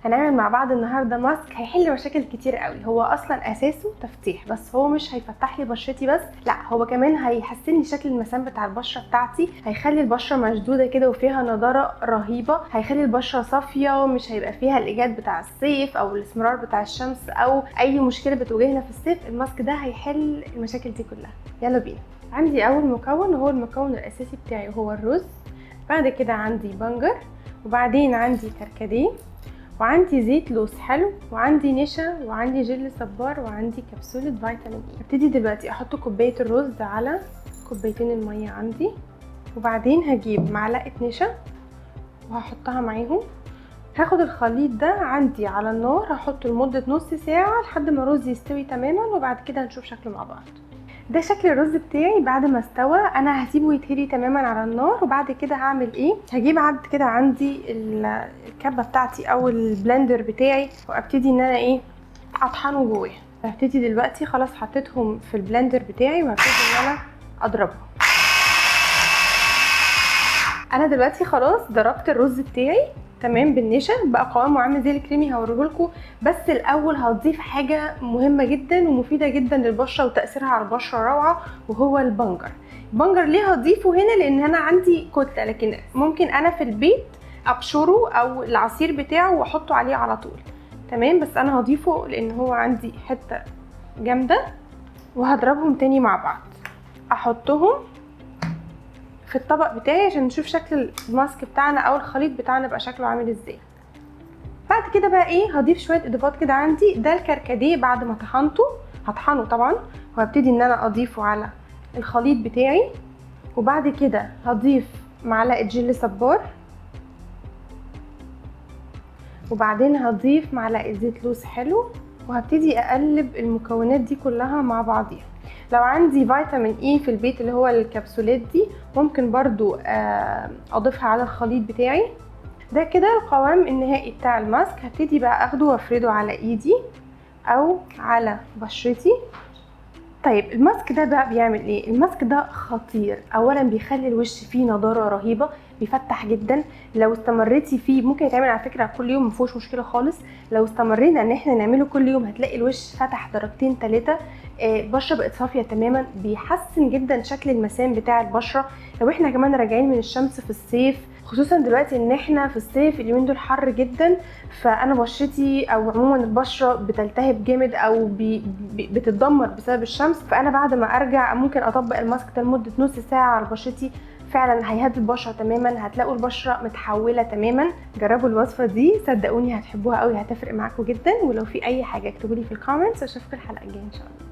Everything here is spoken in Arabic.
هنعمل مع بعض النهارده ماسك هيحل مشاكل كتير قوي. هو اصلا اساسه تفتيح، بس هو مش هيفتح لي بشرتي بس، لا هو كمان هيحسن لي شكل المسام بتاع البشره بتاعتي، هيخلي البشره مشدوده كده وفيها نضاره رهيبه، هيخلي البشره صافيه ومش هيبقى فيها الايجاد بتاع الصيف او الاسمرار بتاع الشمس او اي مشكله بتواجهنا في الصيف. الماسك ده هيحل المشاكل دي كلها. يلا بينا. عندي اول مكون وهو المكون الاساسي بتاعي وهو الرز. بعد كده عندي بنجر، وبعدين عندي كركديه، وعندي زيت لوز حلو، وعندي نشا، وعندي جل صبار، وعندي كبسولة فيتامين اي. هبتدي دلوقتي احط كوباية الرز على كوبايتين المية عندي، وبعدين هجيب معلقة نشا وهحطها معاهم. هاخد الخليط ده عندي على النار، هحطه لمدة نص ساعة لحد ما الرز يستوي تماما، وبعد كده هنشوف شكله مع بعض. ده شكل الرز بتاعي بعد ما استوى. انا هسيبه يتهري تماما على النار، وبعد كده هعمل ايه، هجيب بعد كده عندي الكبه بتاعتي او البلندر بتاعي، وابتدي ان انا ايه اطحنه جواه. هبتدي دلوقتي خلاص حطيتهم في البلندر بتاعي، وهبتدي ان انا اضربهم. انا دلوقتي خلاص ضربت الرز بتاعي تمام بالنشا، بقى قوامه عامل زي الكريمي هوريهولكوا. بس الاول هضيف حاجه مهمه جدا ومفيده جدا للبشره وتاثيرها على البشره روعه، وهو البنجر. البنجر ليه هضيفه هنا؟ لان انا عندي كتله، لكن ممكن انا في البيت ابشره او العصير بتاعه واحطه عليه على طول تمام، بس انا هضيفه لان هو عندي حته جامده. وهضربهم تاني مع بعض، احطهم في الطبق بتاعي عشان نشوف شكل الماسك بتاعنا او الخليط بتاعنا بقى شكله عامل ازاي. بعد كده بقى ايه، هضيف شويه اضافات كده عندي. ده الكركديه بعد ما طحنته، هطحنه طبعا، وهبتدي ان انا اضيفه على الخليط بتاعي. وبعد كده هضيف معلقه جل صبار، وبعدين هضيف معلقه زيت لوز حلو، وهبتدي اقلب المكونات دي كلها مع بعضيها. لو عندي فيتامين اي في البيت اللي هو الكبسولات دي، ممكن برضو اضيفها على الخليط بتاعي. ده كده القوام النهائي بتاع الماسك. هبتدي بقى اخده وافرده على ايدي او على بشرتي. طيب الماسك ده بقى بيعمل ايه؟ الماسك ده خطير. اولا بيخلي الوش فيه نضاره رهيبه، بيفتح جدا. لو استمريتي فيه، ممكن يتعمل على فكره كل يوم مفيهوش مشكله خالص. لو استمرينا ان احنا نعمله كل يوم هتلاقي الوش فتح درجتين 3، البشره بقت صافيه تماما. بيحسن جدا شكل المسام بتاع البشره لو احنا كمان راجعين من الشمس في الصيف، خصوصا دلوقتي ان احنا في الصيف اليومين دول حر جدا. فانا بشرتي او عموما البشره بتلتهب جامد او بتتدمر بسبب الشمس. فانا بعد ما ارجع ممكن اطبق الماسك ده لمده نص ساعه على بشرتي، فعلا هيهدي البشره تماما، هتلاقوا البشره متحوله تماما. جربوا الوصفه دي صدقوني هتحبوها قوي، هتفرق معاكم جدا. ولو في اي حاجه اكتبوا لي في الكومنتس، اشوفكم الحلقه الجايه ان شاء الله.